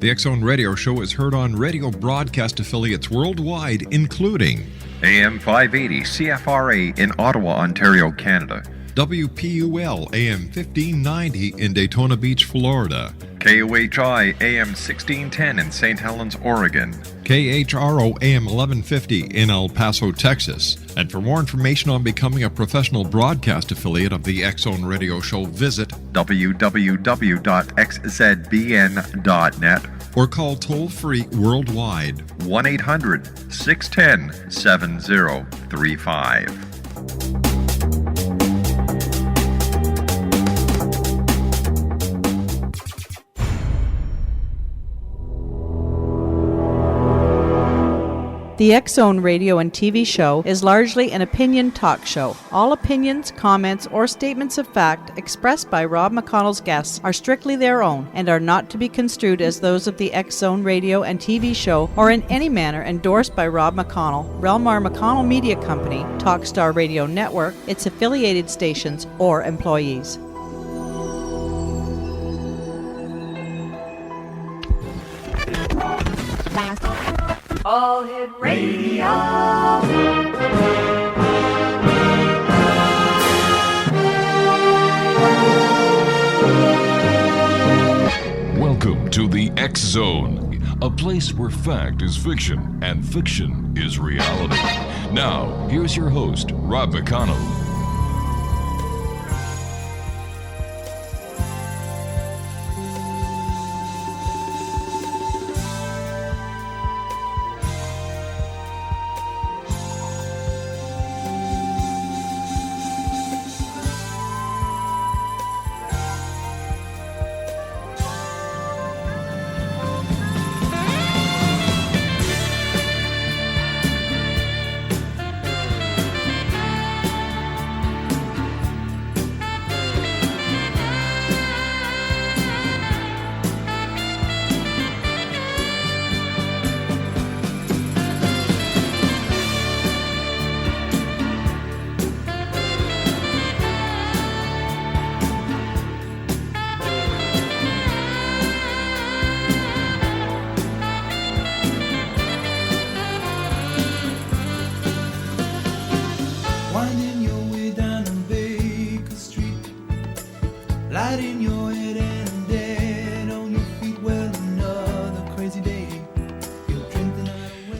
The X Zone Radio Show is heard on radio broadcast affiliates worldwide, including AM 580 CFRA in Ottawa, Ontario, Canada. WPUL AM 1590 in Daytona Beach, Florida. KOHI AM 1610 in St. Helens, Oregon. KHRO AM 1150 in El Paso, Texas. And for more information on becoming a professional broadcast affiliate of the X Zone Radio Show, visit www.xzbn.net or call toll-free worldwide 1-800-610-7035. The X Zone radio and TV show is largely an opinion talk show. All opinions, comments, or statements of fact expressed by Rob McConnell's guests are strictly their own and are not to be construed as those of the X Zone radio and TV show or in any manner endorsed by Rob McConnell, Relmar McConnell Media Company, Talkstar Radio Network, its affiliated stations, or employees. All Hit Radio. Welcome to the X Zone, a place where fact is fiction and fiction is reality. Now, here's your host, Rob McConnell.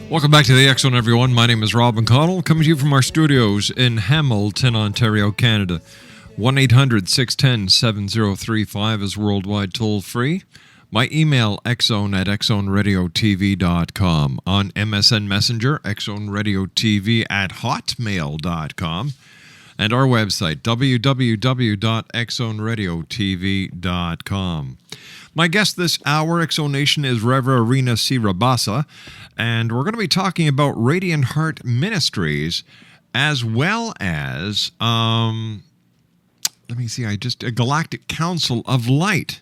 Welcome back to the X Zone, everyone. My name is Rob McConnell, coming to you from our studios in Hamilton, Ontario, Canada. 1-800-610-7035 is worldwide toll-free. My email, xzone@xzoneradiotv.com. On MSN Messenger, xzoneradiotv@hotmail.com. And our website, www.xzoneradiotv.com. My guest this hour, Exonation, is Reverend Rina C Rabassa, and we're going to be talking about Radiant Heart Ministries, as well as, a Galactic Council of Light.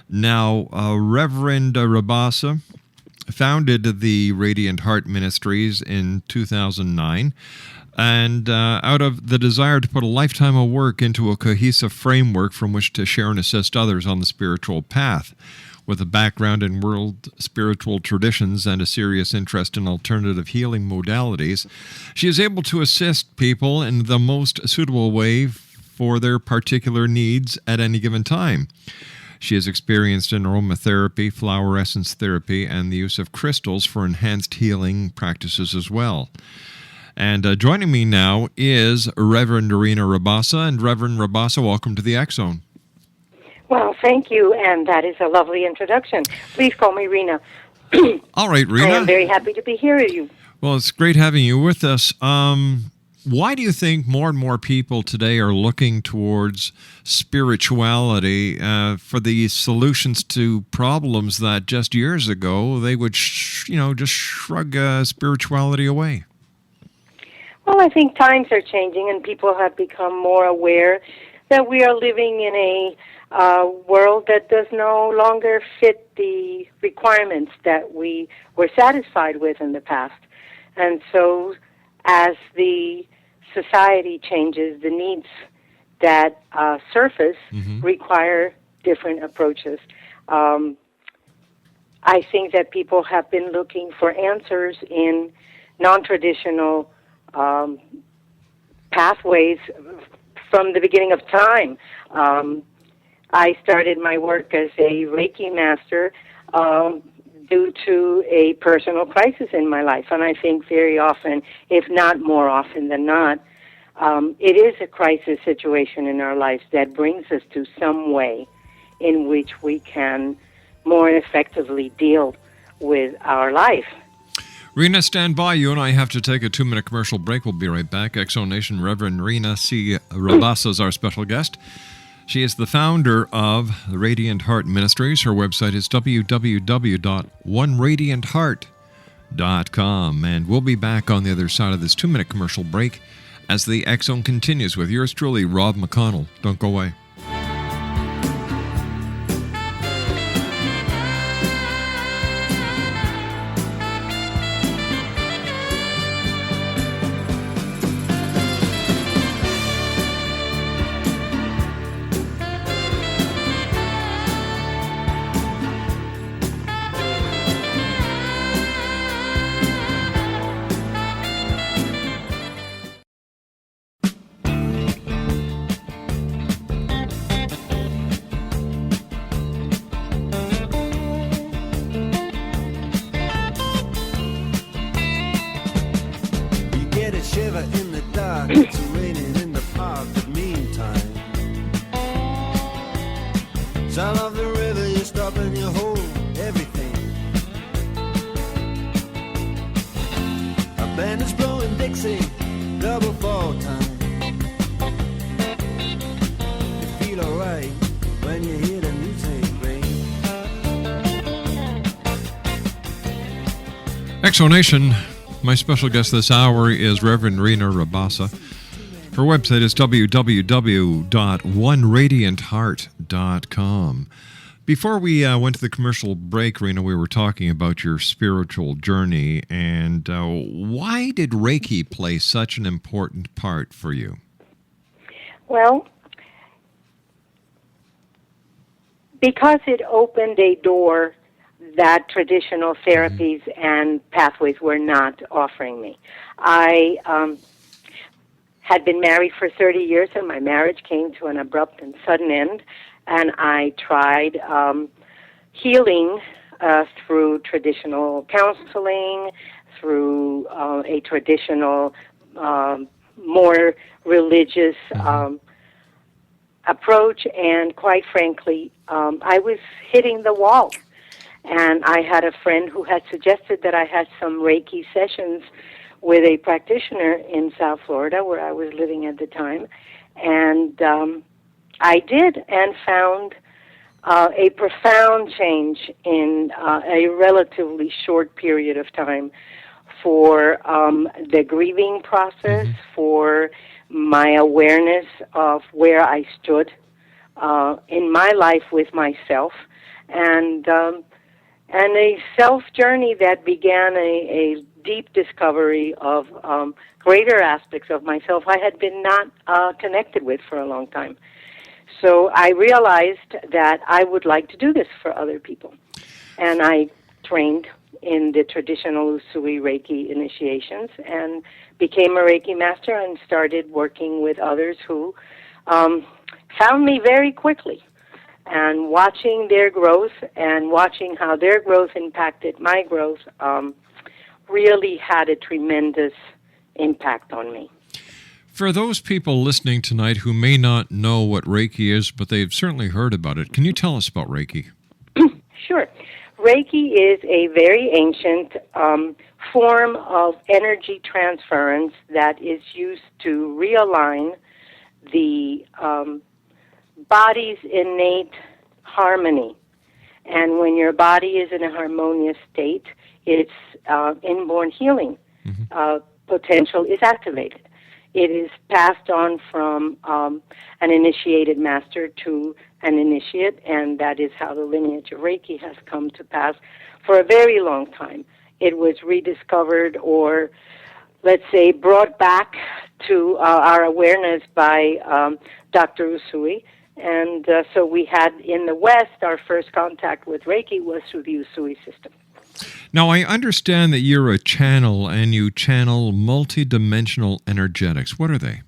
Now, Reverend Rabassa founded the Radiant Heart Ministries in 2009, and out of the desire to put a lifetime of work into a cohesive framework from which to share and assist others on the spiritual path. With a background in world spiritual traditions and a serious interest in alternative healing modalities, she is able to assist people in the most suitable way for their particular needs at any given time. She is experienced in aromatherapy, flower essence therapy, and the use of crystals for enhanced healing practices as well. And joining me now is Reverend Rina Rabassa. And Reverend Rabassa, welcome to the X Zone. Well, thank you, and that is a lovely introduction. Please call me Rina. All right, Rina. I am very happy to be here with you. Well, it's great having you with us. Why do you think more and more people today are looking towards spirituality for the solutions to problems that just years ago they would, just shrug spirituality away? Well, I think times are changing, and people have become more aware that we are living in a world that does no longer fit the requirements that we were satisfied with in the past. And so as the society changes, the needs that surface require different approaches. I I think that people have been looking for answers in non-traditional pathways from the beginning of time. I started my work as a Reiki master due to a personal crisis in my life, and I think very often, if not more often than not, it is a crisis situation in our lives that brings us to some way in which we can more effectively deal with our life. Rina, stand by. You and I have to take a 2-minute commercial break. We'll be right back. Exonation Reverend Rina C Rabassa is our special guest. She is the founder of the Radiant Heart Ministries. Her website is www.oneradiantheart.com. And we'll be back on the other side of this 2-minute commercial break as the X Zone continues with yours truly, Rob McConnell. Don't go away. Exonation, my special guest this hour is Reverend Rina Rabassa. Her website is www.oneradiantheart.com. Before we went to the commercial break, Rina, we were talking about your spiritual journey, and why did Reiki play such an important part for you? Well, because it opened a door that traditional therapies and pathways were not offering me. I had been married for 30 years, and my marriage came to an abrupt and sudden end, and I tried healing through traditional counseling, through a traditional, more religious approach, and quite frankly, I was hitting the wall. And I had a friend who had suggested that I had some Reiki sessions with a practitioner in South Florida, where I was living at the time. And I did, and found a profound change in a relatively short period of time for the grieving process, for my awareness of where I stood in my life with myself, and a self-journey that began a deep discovery of greater aspects of myself I had been not connected with for a long time. So I realized that I would like to do this for other people. And I trained in the traditional Usui Reiki initiations and became a Reiki master and started working with others who found me very quickly. And watching their growth and watching how their growth impacted my growth really had a tremendous impact on me. For those people listening tonight who may not know what Reiki is, but they've certainly heard about it, can you tell us about Reiki? Sure. Reiki is a very ancient form of energy transference that is used to realign the body's innate harmony. And when your body is in a harmonious state, its inborn healing potential is activated. It is passed on from an initiated master to an initiate, and that is how the lineage of Reiki has come to pass for a very long time. It was rediscovered, or let's say brought back to our awareness by Dr. Usui, And so we had, in the West, our first contact with Reiki was through the Usui system. Now, I understand that you're a channel and you channel multidimensional energetics. What are they?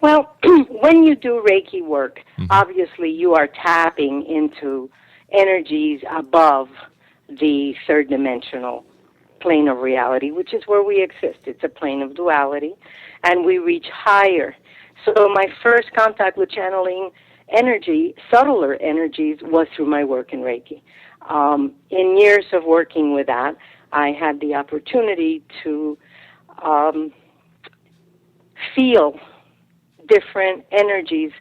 Well, when you do Reiki work, obviously you are tapping into energies above the third dimensional plane of reality, which is where we exist. It's a plane of duality, and we reach higher. So my first contact with channeling energy, subtler energies, was through my work in Reiki. In years of working with that, I had the opportunity to feel different energies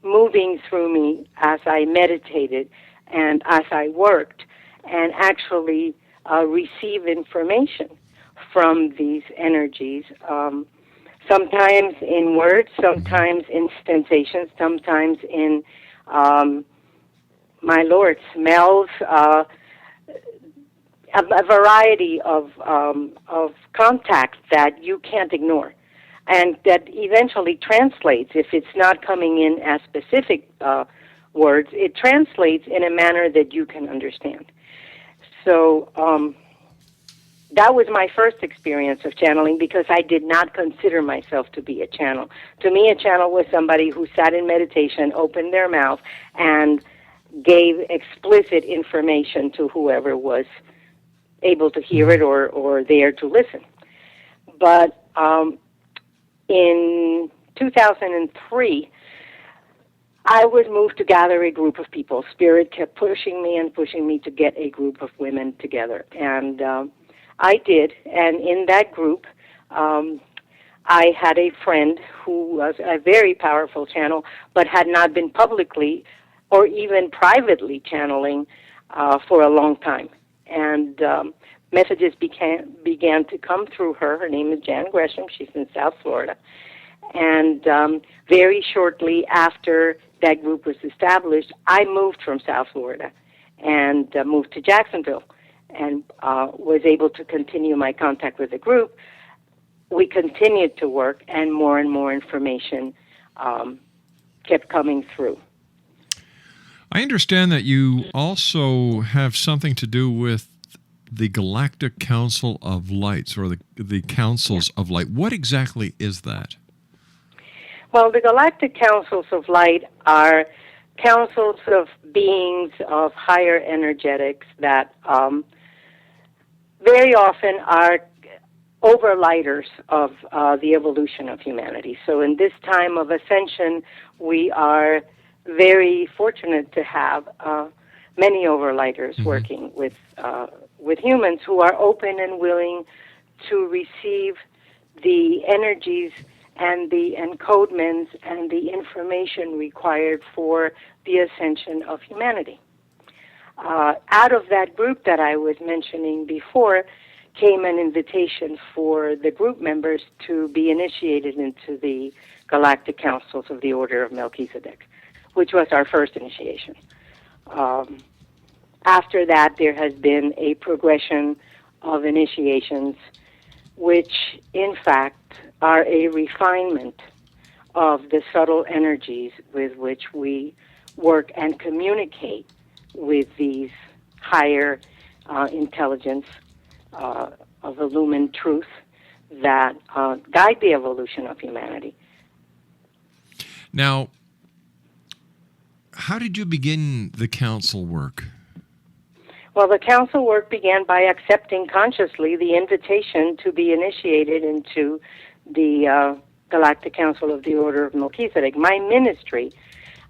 moving through me as I meditated and as I worked, and actually receive information from these energies, sometimes in words, sometimes in sensations, sometimes in, my Lord, smells, a variety of contacts that you can't ignore, and that eventually translates. If it's not coming in as specific words, it translates in a manner that you can understand. So that was my first experience of channeling, because I did not consider myself to be a channel. To me, a channel was somebody who sat in meditation, opened their mouth, and gave explicit information to whoever was able to hear it or there to listen. But in 2003, I was moved to gather a group of people. Spirit kept pushing me to get a group of women together. And I did. And in that group, I had a friend who was a very powerful channel, but had not been publicly or even privately channeling for a long time. And messages began to come through her. Her name is Jan Gresham. She's in South Florida. And very shortly after that group was established, I moved from South Florida and moved to Jacksonville, and was able to continue my contact with the group. We continued to work, and more information kept coming through. I understand that you also have something to do with the Galactic Council of Lights, or the Councils of Light. What exactly is that? Well, the Galactic Councils of Light are councils of beings of higher energetics that very often are overlighters of the evolution of humanity. So in this time of ascension, we are very fortunate to have many overlighters working with humans who are open and willing to receive the energies and the encodements and the information required for the ascension of humanity. Out of that group that I was mentioning before came an invitation for the group members to be initiated into the Galactic Councils of the Order of Melchizedek, which was our first initiation. After that, there has been a progression of initiations, which, in fact, are a refinement of the subtle energies with which we work and communicate with these higher intelligence of illumined truth that guide the evolution of humanity. Now, how did you begin the council work? Well, the council work began by accepting consciously the invitation to be initiated into the Galactic Council of the Order of Melchizedek. My ministry,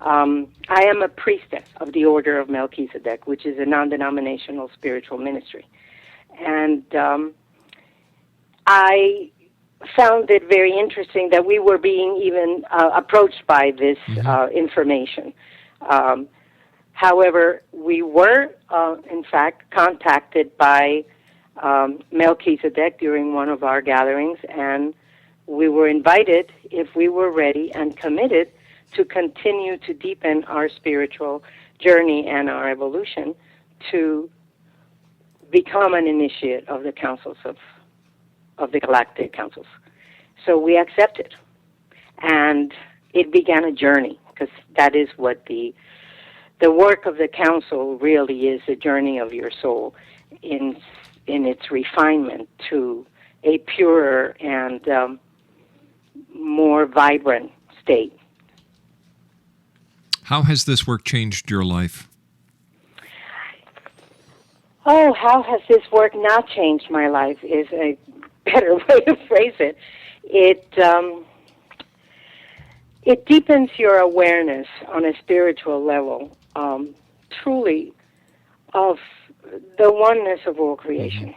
I am a priestess of the Order of Melchizedek, which is a non-denominational spiritual ministry. And I found it very interesting that we were being even approached by this information. However, we were, in fact, contacted by Melchizedek during one of our gatherings, and we were invited, if we were ready and committed, to continue to deepen our spiritual journey and our evolution, to become an initiate of the councils of the Galactic Councils. So we accepted, and it began a journey, because that is what the work of the council really is, the journey of your soul in its refinement to a purer and more vibrant state. How has this work changed your life? Oh, how has this work not changed my life is a better way to phrase it. It deepens your awareness on a spiritual level, truly, of the oneness of all creation.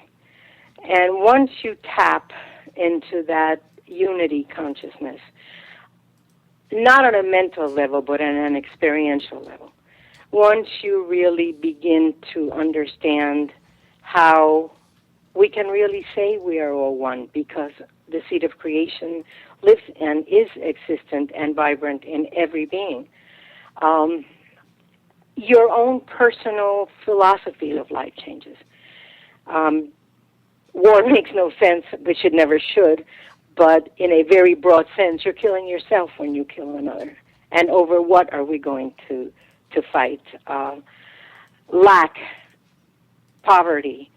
And once you tap into that unity consciousness, not on a mental level, but on an experiential level, once you really begin to understand how we can really say we are all one, because the seed of creation lives and is existent and vibrant in every being. Your own personal philosophy of life changes. War makes no sense, which it never should, but in a very broad sense, you're killing yourself when you kill another. And over what are we going to fight? Lack, poverty.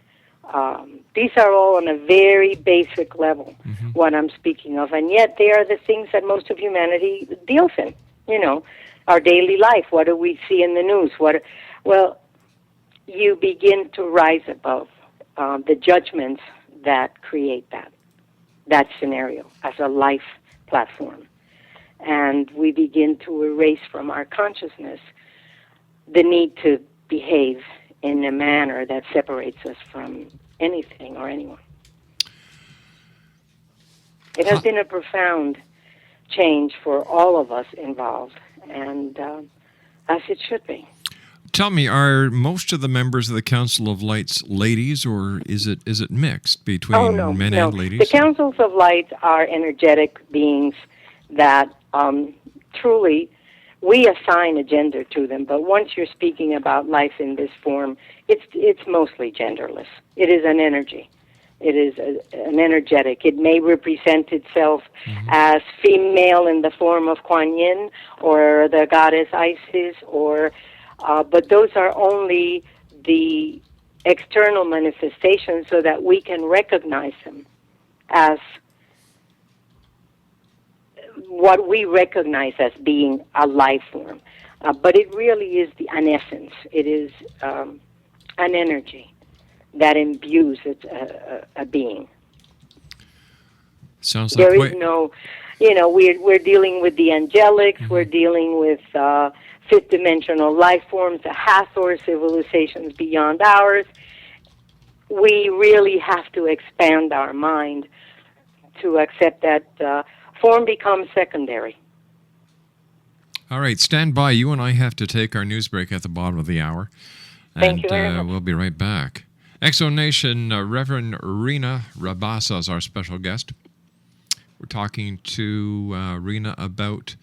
These are all on a very basic level, what I'm speaking of, and yet they are the things that most of humanity deals in. You know, our daily life. What do we see in the news? Well, you begin to rise above the judgments that create that scenario as a life platform, and we begin to erase from our consciousness the need to behave in a manner that separates us from anything or anyone. It has been a profound change for all of us involved, and as it should be. Tell me, are most of the members of the Council of Lights ladies, or is it mixed between men and ladies? The Councils of Light are energetic beings that truly we assign a gender to them, but once you're speaking about life in this form, it's mostly genderless. It is an energy. It is an energetic. It may represent itself as female in the form of Kuan Yin or the goddess Isis, but those are only the external manifestations so that we can recognize them as what we recognize as being a life form. But it really is an essence. It is an energy that imbues a being. Sounds like there is no, we're dealing with the angelics, we're dealing with fifth-dimensional life forms, the Hathor civilizations beyond ours. We really have to expand our mind to accept that form becomes secondary. All right, stand by. You and I have to take our news break at the bottom of the hour. Thank you very much. We'll be right back. Exonation, Reverend Rina Rabassa is our special guest. We're talking to Rina about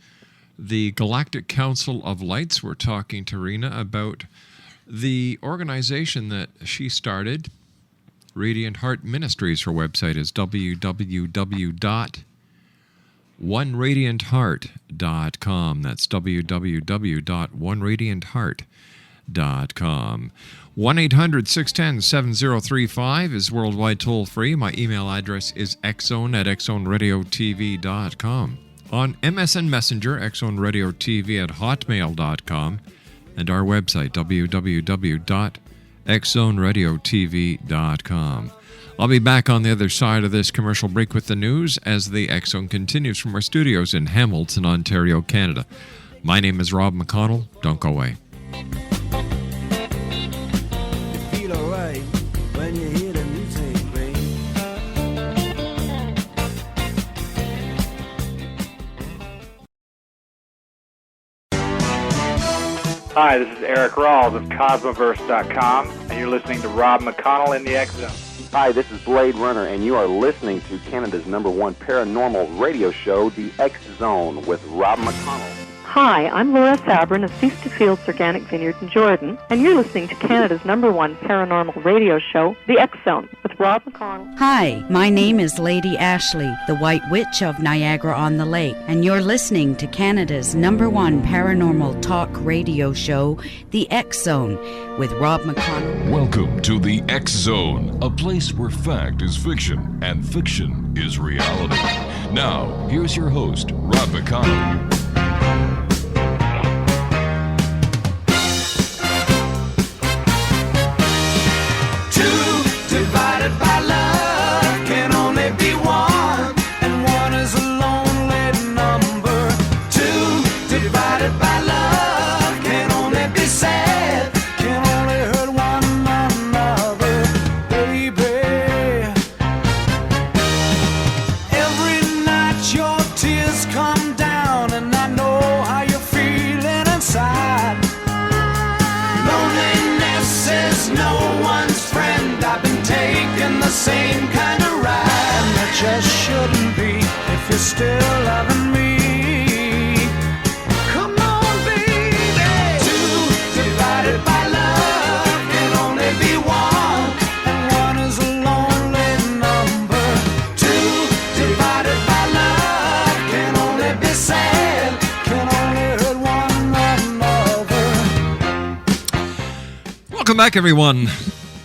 the Galactic Council of Lights. We're talking to Rina about the organization that she started, Radiant Heart Ministries. Her website is www.oneradiantheart.com. That's www.oneradiantheart.com. 1-800-610-7035 is worldwide toll-free. My email address is xzone@xzoneradiotv.com. On MSN Messenger, xzoneradiotv@hotmail.com. And our website, www.xzoneradiotv.com. I'll be back on the other side of this commercial break with the news as the X Zone continues from our studios in Hamilton, Ontario, Canada. My name is Rob McConnell. Don't go away. Hi, this is Eric Rawls of Cosmoverse.com, and you're listening to Rob McConnell in the X Zone. Hi, this is Blade Runner, and you are listening to Canada's #1 paranormal radio show, The X Zone, with Rob McConnell. Hi, I'm Laura Sabrin of Cease to Fields Organic Vineyard in Jordan, and you're listening to Canada's #1 paranormal radio show, The X Zone, with Rob McConnell. Hi, my name is Lady Ashley, the White Witch of Niagara-on-the-Lake, and you're listening to Canada's #1 paranormal talk radio show, The X Zone, with Rob McConnell. Welcome to The X Zone, a place where fact is fiction and fiction is reality. Now, here's your host, Rob McConnell. Divided by love can only be one, and one is a lonely number. Two divided by love can only be sad, can only hurt one another, baby. Every night your tears come down, and I know how you're feeling inside. Loneliness is no one's friend. I've been taking the same kind of ride, and that just shouldn't be if you're still loving me. Come on, baby. Two divided by love can only be one, and one is a lonely number. Two divided by love can only be sad, can only hurt one another. Welcome back, everyone.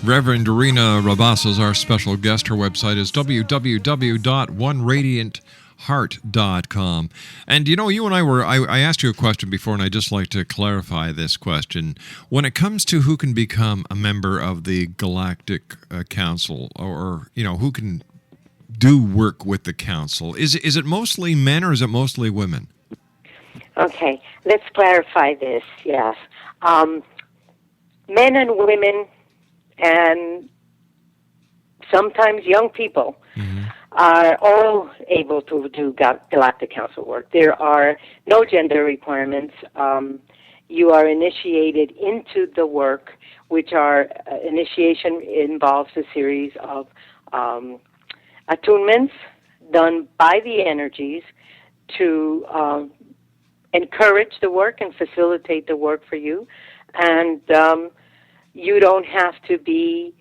Reverend Rina Rabassa is our special guest. Her website is www.oneradiantheart.com. And, you know, you and I asked you a question before, and I'd just like to clarify this question. When it comes to who can become a member of the Galactic Council, or, you know, who can do work with the council, is it mostly men or is it mostly women? Okay, let's clarify this, yes. Men and women and sometimes young people are all able to do Galactic Council work. There are no gender requirements. You are initiated into the work, which are initiation involves a series of attunements done by the energies to encourage the work and facilitate the work for you. And you don't have to be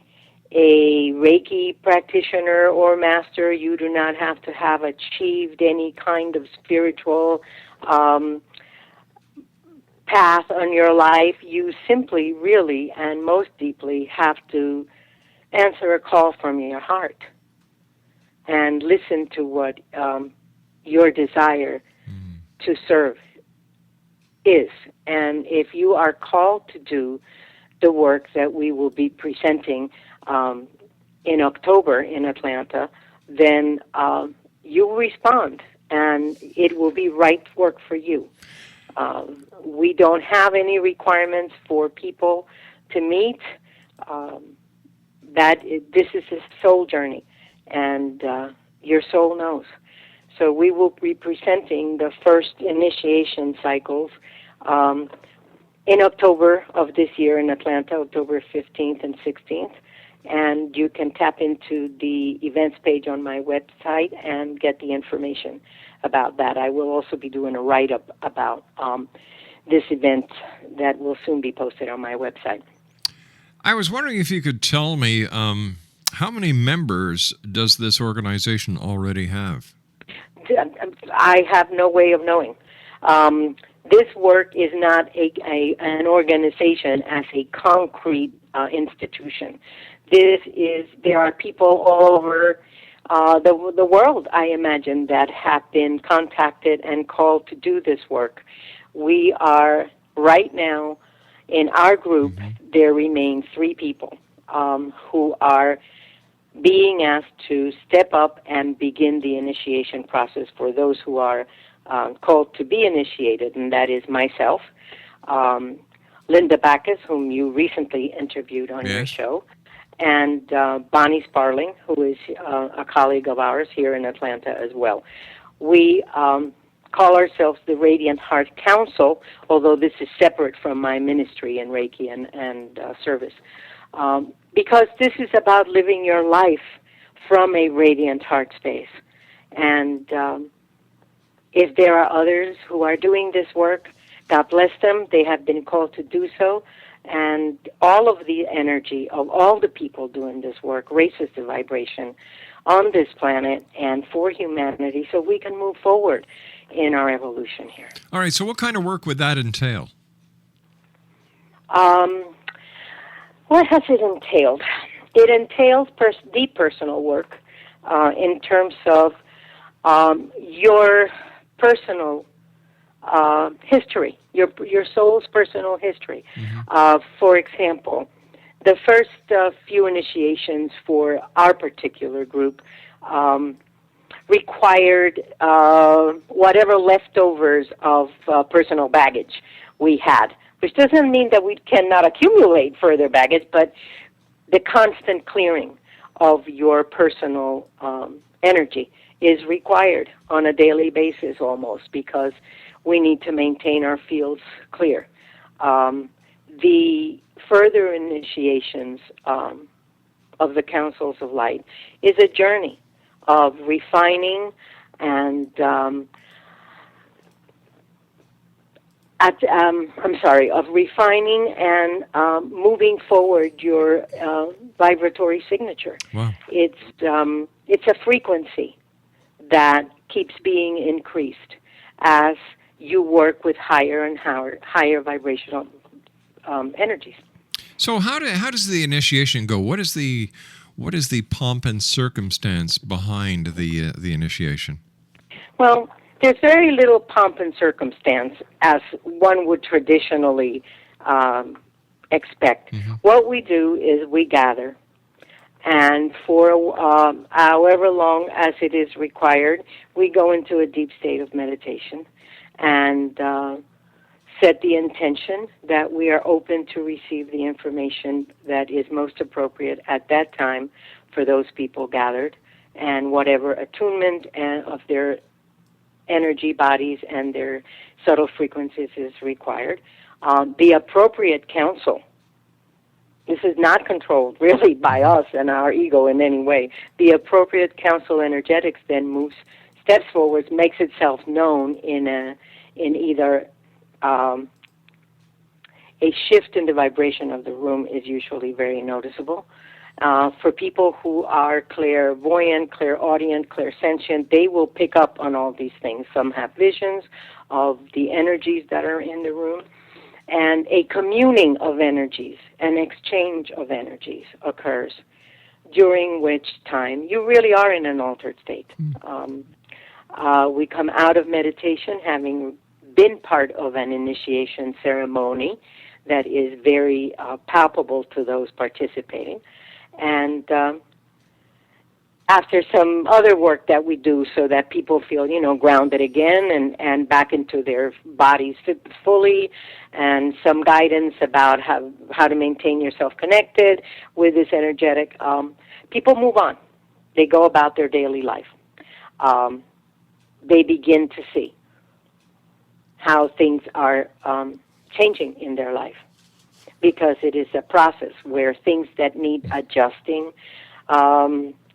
a Reiki practitioner or master. You do not have to have achieved any kind of spiritual path on your life. You simply, really, and most deeply have to answer a call from your heart and listen to what your desire to serve is. And if you are called to do the work that we will be presenting in October in Atlanta, then you respond, and it will be right work for you. We don't have any requirements for people to meet. This is a soul journey, and your soul knows. So we will be presenting the first initiation cycles in October of this year in Atlanta, October 15th and 16th. And you can tap into the events page on my website and get the information about that. I will also be doing a write-up about this event that will soon be posted on my website. I was wondering if you could tell me how many members does this organization already have? I have no way of knowing. This work is not an organization as a concrete institution. There are people all over the world, I imagine, that have been contacted and called to do this work. We are, right now, in our group, there remain 3 people who are being asked to step up and begin the initiation process for those who are called to be initiated, and that is myself, Linda Backus, whom you recently interviewed on your show, and Bonnie Sparling, who is a colleague of ours here in Atlanta as well. We call ourselves the Radiant Heart Council, although this is separate from my ministry in Reiki and service, because this is about living your life from a radiant heart space. And if there are others who are doing this work, God bless them. They have been called to do so. And all of the energy of all the people doing this work raises the vibration on this planet and for humanity so we can move forward in our evolution here. All right, so what kind of work would that entail? What has it entailed? It entails deep personal work in terms of your personal history, your soul's personal history. For example, the first few initiations for our particular group required whatever leftovers of personal baggage we had, which doesn't mean that we cannot accumulate further baggage, but the constant clearing of your personal energy is required on a daily basis almost, because we need to maintain our fields clear. The further initiations of the Councils of Light is a journey of refining and moving forward your vibratory signature. Wow. It's a frequency that keeps being increased as you work with higher and higher vibrational energies. So how does the initiation go? What is the pomp and circumstance behind the initiation? Well, there's very little pomp and circumstance as one would traditionally expect. What we do is we gather, and for however long as it is required, we go into a deep state of meditation and set the intention that we are open to receive the information that is most appropriate at that time for those people gathered, and whatever attunement of their energy bodies and their subtle frequencies is required. The appropriate counsel, this is not controlled really by us and our ego in any way. The appropriate counsel energetics then steps forward, makes itself known in either a shift in the vibration of the room is usually very noticeable. For people who are clairvoyant, clairaudient, clairsentient, they will pick up on all these things. Some have visions of the energies that are in the room, and a communing of energies, an exchange of energies occurs, during which time you really are in an altered state. We come out of meditation having been part of an initiation ceremony that is very palpable to those participating. And after some other work that we do so that people feel, grounded again and back into their bodies fully, and some guidance about how to maintain yourself connected with this energetic, people move on. They go about their daily life. They begin to see how things are changing in their life, because it is a process where things that need adjusting,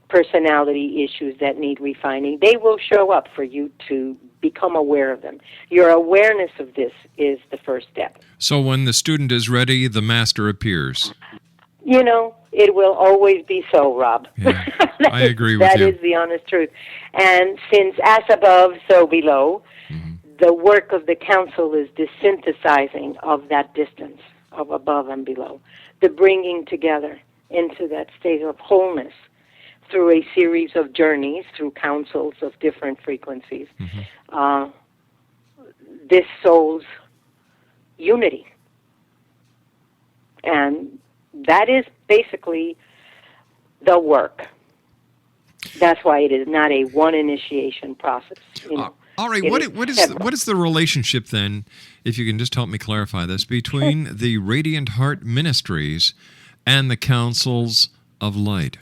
personality issues that need refining, they will show up for you to become aware of them. Your awareness of this is the first step. So when the student is ready, the master appears. It will always be so, Rob. Yeah, I agree with you. That is the honest truth. And since as above, so below, the work of the council is the synthesizing of that distance of above and below, the bringing together into that state of wholeness through a series of journeys, through councils of different frequencies, this soul's unity. And that is basically the work. That's why it is not a one initiation process. All right, what is the relationship then, if you can just help me clarify this, between the Radiant Heart Ministries and the Councils of Light?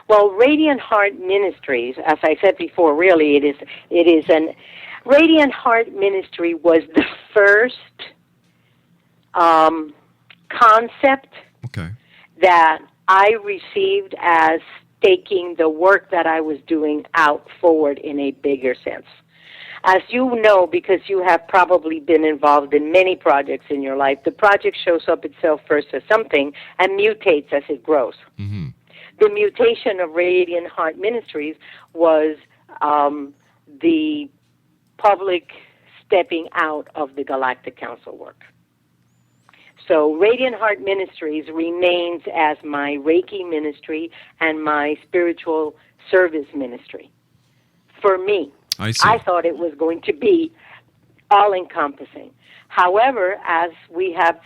Well, Radiant Heart Ministries, as I said before, really it is an Radiant Heart Ministry was the first concept that I received as taking the work that I was doing out forward in a bigger sense. As you know, because you have probably been involved in many projects in your life, the project shows up itself first as something and mutates as it grows. Mm-hmm. The mutation of Radiant Heart Ministries was the public stepping out of the Galactic Council work. So Radiant Heart Ministries remains as my Reiki ministry and my spiritual service ministry. For me, I thought it was going to be all-encompassing. However, as we have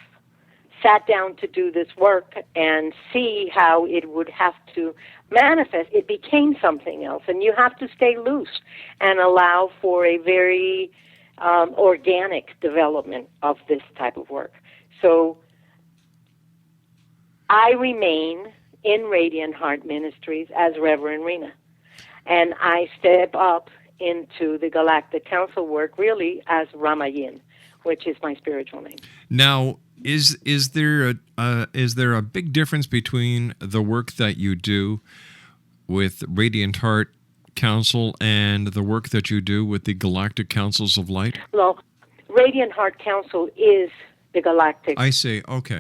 sat down to do this work and see how it would have to manifest, it became something else. And you have to stay loose and allow for a very organic development of this type of work. So I remain in Radiant Heart Ministries as Reverend Rina. And I step up into the Galactic Council work really as Ramayin, which is my spiritual name. Now, is there a big difference between the work that you do with Radiant Heart Council and the work that you do with the Galactic Councils of Light? Well, Radiant Heart Council is the Galactic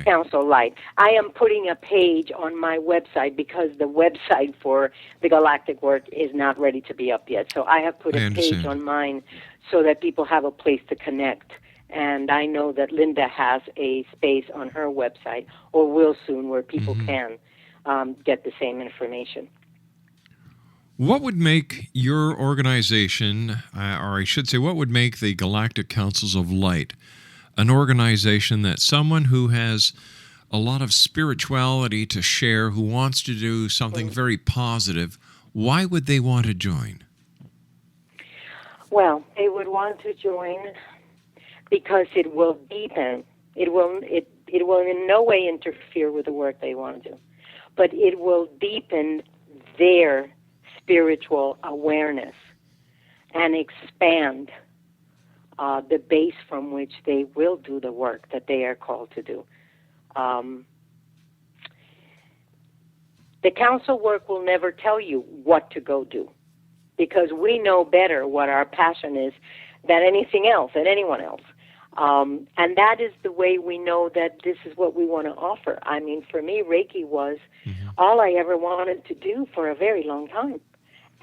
Council Light. I am putting a page on my website because the website for the Galactic work is not ready to be up yet. So I have put a page on mine so that people have a place to connect. And I know that Linda has a space on her website, or will soon, where people can get the same information. What would make your organization, or I should say, what would make the Galactic Councils of Light an organization that someone who has a lot of spirituality to share, who wants to do something very positive, why would they want to join? Well, they would want to join because it will deepen. It will in no way interfere with the work they want to do, but it will deepen their spiritual awareness and expand the base from which they will do the work that they are called to do. The council work will never tell you what to go do, because we know better what our passion is than anything else, than anyone else. And that is the way we know that this is what we want to offer. I mean, for me, Reiki was all I ever wanted to do for a very long time.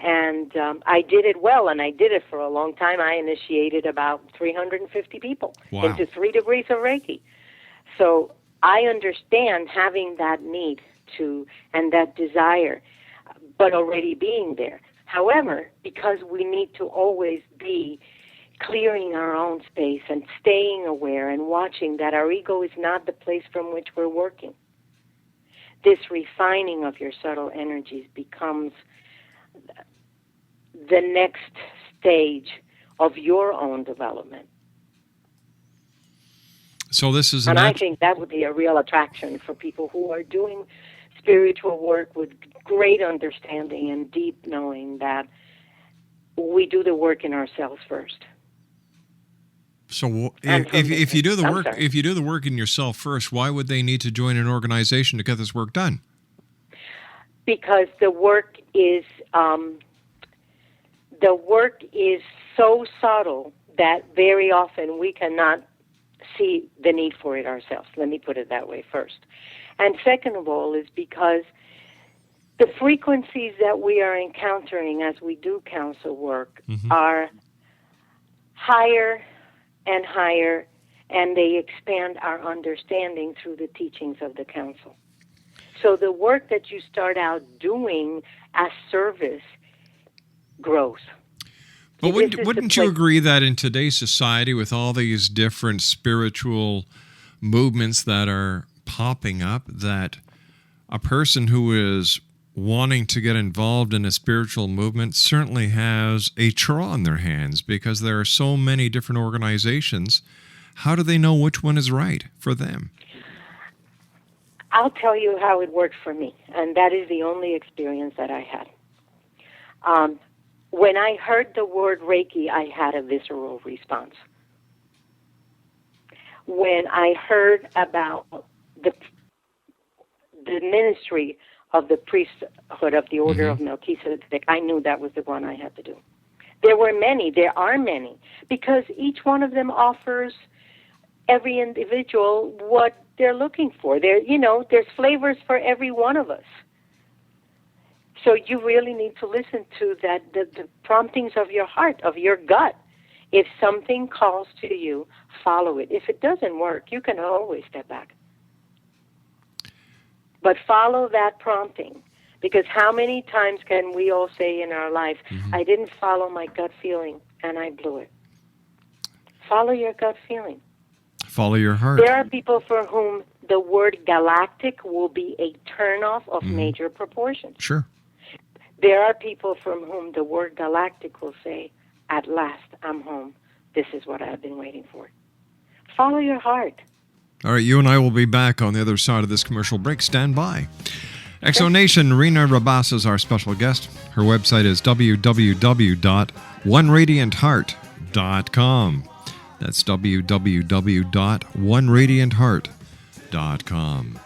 And I did it well, and I did it for a long time. I initiated about 350 people into 3 degrees of Reiki. So I understand having that need to and that desire, but already being there. However, because we need to always be clearing our own space and staying aware and watching that our ego is not the place from which we're working, this refining of your subtle energies becomes the next stage of your own development. So this is, and I think that would be a real attraction for people who are doing spiritual work with great understanding and deep knowing that we do the work in ourselves first. So if you do the work, if you do the work in yourself first, why would they need to join an organization to get this work done? Because the work is so subtle that very often we cannot see the need for it ourselves. Let me put it that way first. And second of all is because the frequencies that we are encountering as we do council work are higher and higher, and they expand our understanding through the teachings of the council. So the work that you start out doing as service grows. But wouldn't you agree that in today's society, with all these different spiritual movements that are popping up, that a person who is wanting to get involved in a spiritual movement certainly has a chore on their hands, because there are so many different organizations? How do they know which one is right for them? I'll tell you how it worked for me, and that is the only experience that I had. When I heard the word Reiki, I had a visceral response. When I heard about the ministry of the priesthood of the Order of Melchizedek, I knew that was the one I had to do. There were many. There are many. Because each one of them offers every individual what they're looking for. There's flavors for every one of us. So you really need to listen to the promptings of your heart, of your gut. If something calls to you, follow it. If it doesn't work, you can always step back. But follow that prompting. Because how many times can we all say in our life, I didn't follow my gut feeling and I blew it? Follow your gut feeling. Follow your heart. There are people for whom the word galactic will be a turnoff of major proportions. Sure. There are people from whom the word galactic will say, at last, I'm home. This is what I've been waiting for. Follow your heart. All right, you and I will be back on the other side of this commercial break. Stand by. Exonation, Rina Rabassa is our special guest. Her website is www.oneradiantheart.com. That's www.oneradiantheart.com.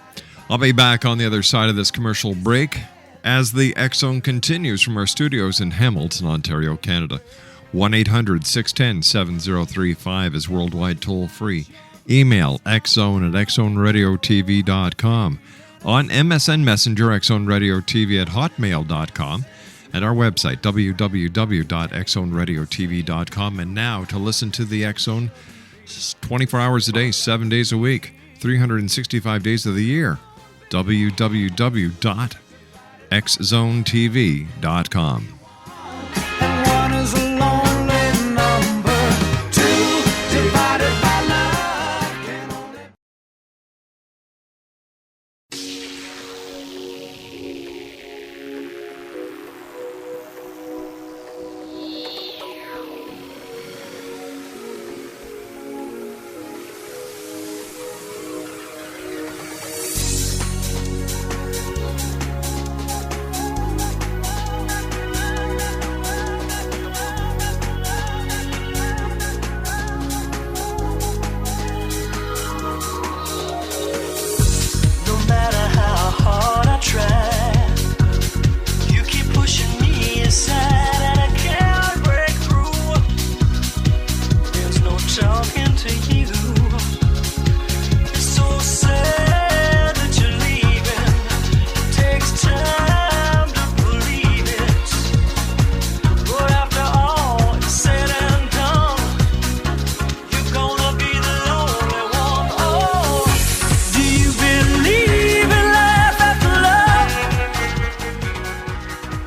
I'll be back on the other side of this commercial break as the X-Zone continues from our studios in Hamilton, Ontario, Canada. 1-800-610-7035 is worldwide toll-free. Email xzone@xzoneradiotv.com. On MSN Messenger, xzoneradiotv@hotmail.com. At our website, www.xzoneradiotv.com. And now to listen to the X-Zone 24 hours a day, 7 days a week, 365 days of the year, www.xzonetv.com. One is a lonely number, two divided by love can only...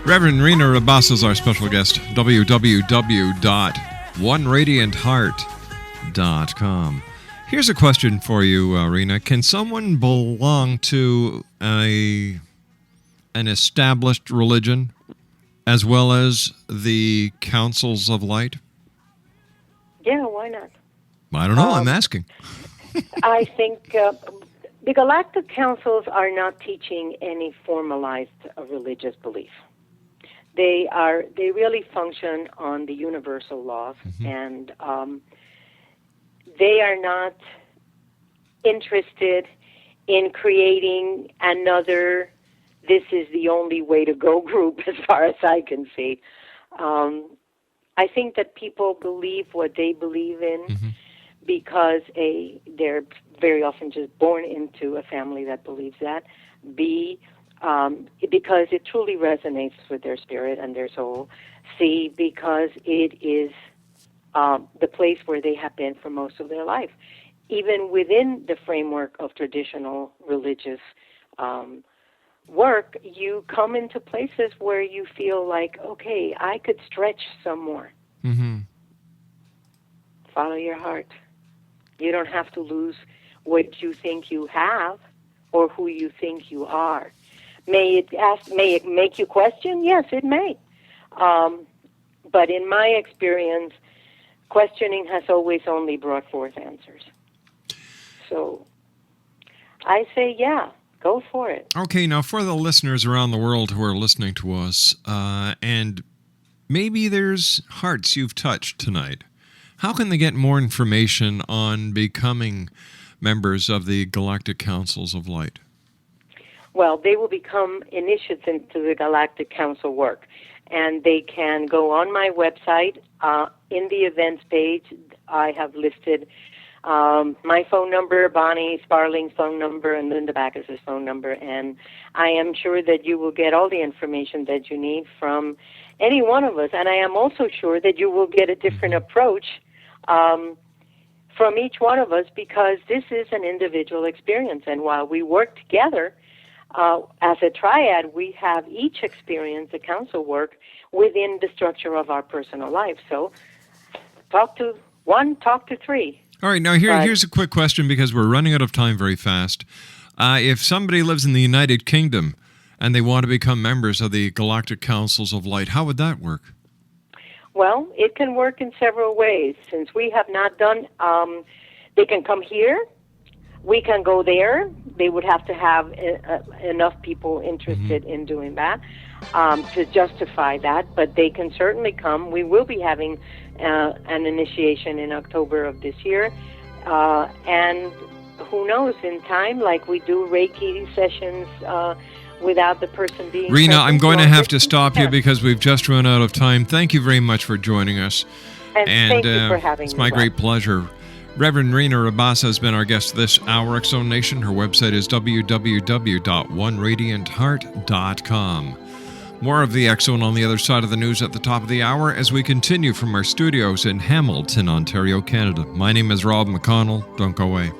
Reverend Rina Rabassa is our special guest. www.oneradiantheart.com. Here's a question for you, Rina. Can someone belong to an established religion as well as the councils of light? Yeah, why not? I don't know. I'm asking. I think the Galactic Councils are not teaching any formalized religious belief. They really function on the universal laws, and they are not interested in creating another "this is the only way to go" group, as far as I can see. I think that people believe what they believe in because they're very often just born into a family that believes that. B, because it truly resonates with their spirit and their soul. C, because it is the place where they have been for most of their life. Even within the framework of traditional religious work, you come into places where you feel like, okay, I could stretch some more. Follow your heart. You don't have to lose what you think you have or who you think you are. May it make you question? Yes, it may. But in my experience, questioning has always only brought forth answers. So I say, yeah, go for it. Okay, now for the listeners around the world who are listening to us, and maybe there's hearts you've touched tonight, how can they get more information on becoming members of the Galactic Councils of Light? Well, they will become initiates into the Galactic Council work. and they can go on my website. In the events page, I have listed my phone number, Bonnie Sparling's phone number, and Linda Backus's phone number, and I am sure that you will get all the information that you need from any one of us, and I am also sure that you will get a different approach from each one of us, because this is an individual experience, and while we work together as a triad, we have each experience the council work within the structure of our personal life. So talk to one, talk to three. All right, now here's a quick question, because we're running out of time very fast. If somebody lives in the United Kingdom and they want to become members of the Galactic Councils of Light, how would that work? Well, it can work in several ways. Since we have not done, they can come here, we can go there. They would have to have enough people interested in doing that to justify that, but they can certainly come. We will be having an initiation in October of this year, and who knows, in time, like we do Reiki sessions without the person being Rina, present. I'm going to have to stop you because we've just run out of time. Thank you very much for joining us. And thank you for having me. It's my great pleasure. Reverend Rina Rabassa has been our guest this hour, X-Zone Nation. Her website is www.oneradiantheart.com. More of the X-Zone on the other side of the news at the top of the hour as we continue from our studios in Hamilton, Ontario, Canada. My name is Rob McConnell. Don't go away.